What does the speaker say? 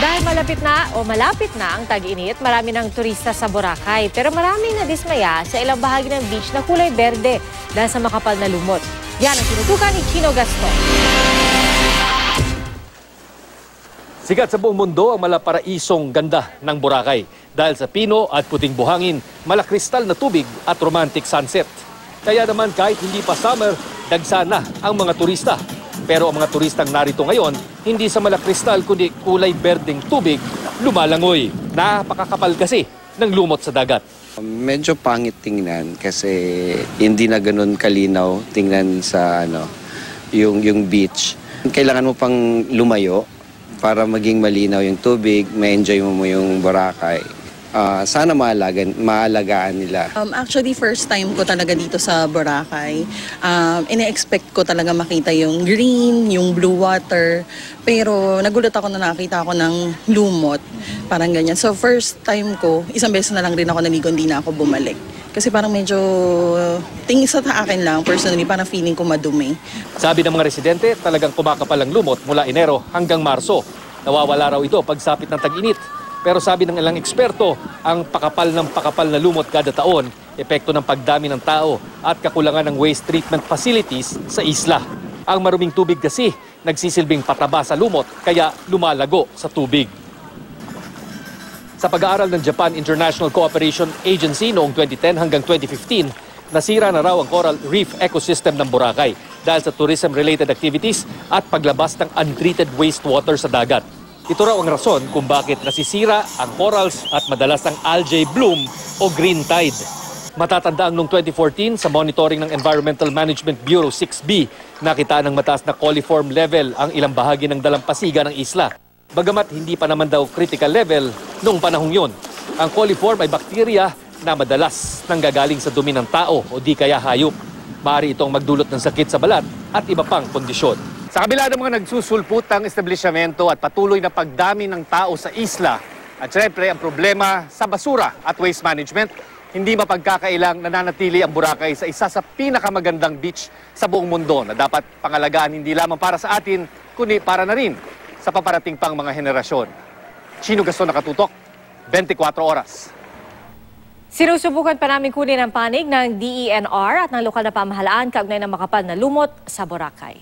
Dahil malapit na ang tag-init, marami ng turista sa Boracay. Pero maraming nadismaya sa ilang bahagi ng beach na kulay berde dahil sa makapal na lumot. Yan ang tinutukan ni Chino Gaston. Sikat sa buong mundo ang malaparaisong ganda ng Boracay. Dahil sa pino at puting buhangin, malakristal na tubig at romantic sunset. Kaya naman kahit hindi pa summer, dagsana ang mga turista. Pero ang mga turistang narito ngayon, hindi sa malakristal kundi kulay berdeng tubig, lumalangoy. Napakakapal kasi ng lumot sa dagat. Medyo pangit tingnan kasi hindi na ganun kalinaw tingnan sa yung beach. Kailangan mo pang lumayo para maging malinaw yung tubig, ma-enjoy mo yung Boracay. Sana maalagaan nila. Actually, first time ko talaga dito sa Boracay. Ine-expect ko talaga makita yung green, yung blue water. Pero nagulat ako na nakita ako ng lumot. Parang ganyan. So first time ko, isang beses na lang rin ako naligo, hindi na ako bumalik. Kasi parang medyo, tingin sa akin lang, personally, parang feeling ko madumi. Sabi ng mga residente, talagang kumakapal ang lumot mula Enero hanggang Marso. Nawawala raw ito pagsapit ng tag-init. Pero sabi ng ilang eksperto, ang pakapal na lumot kada taon, epekto ng pagdami ng tao at kakulangan ng waste treatment facilities sa isla. Ang maruming tubig kasi nagsisilbing pataba sa lumot kaya lumalago sa tubig. Sa pag-aaral ng Japan International Cooperation Agency noong 2010 hanggang 2015, nasira na raw ang coral reef ecosystem ng Boracay dahil sa tourism-related activities at paglabas ng untreated wastewater sa dagat. Ito raw ang rason kung bakit nasisira ang corals at madalas ang algae bloom o green tide. Matatandaan noong 2014 sa monitoring ng Environmental Management Bureau 6B, nakita ng mataas na coliform level ang ilang bahagi ng dalampasiga ng isla. Bagamat hindi pa naman daw critical level noong panahong yon. Ang coliform ay bakterya na madalas nanggagaling sa dumi ng tao o di kaya hayop. Maaari itong magdulot ng sakit sa balat at iba pang kondisyon. Sa kabila ng mga nagsusulputang establishmento at patuloy na pagdami ng tao sa isla, at syempre ang problema sa basura at waste management, hindi mapagkakailang nananatili ang Boracay sa isa sa pinakamagandang beach sa buong mundo na dapat pangalagaan hindi lamang para sa atin, kundi para na rin sa paparating pang mga henerasyon. Chino Gaston, nakatutok, 24 oras. Sinusubukan pa namin kunin ang panig ng DENR at ng lokal na pamahalaan kaugnay ng makapal na lumot sa Boracay.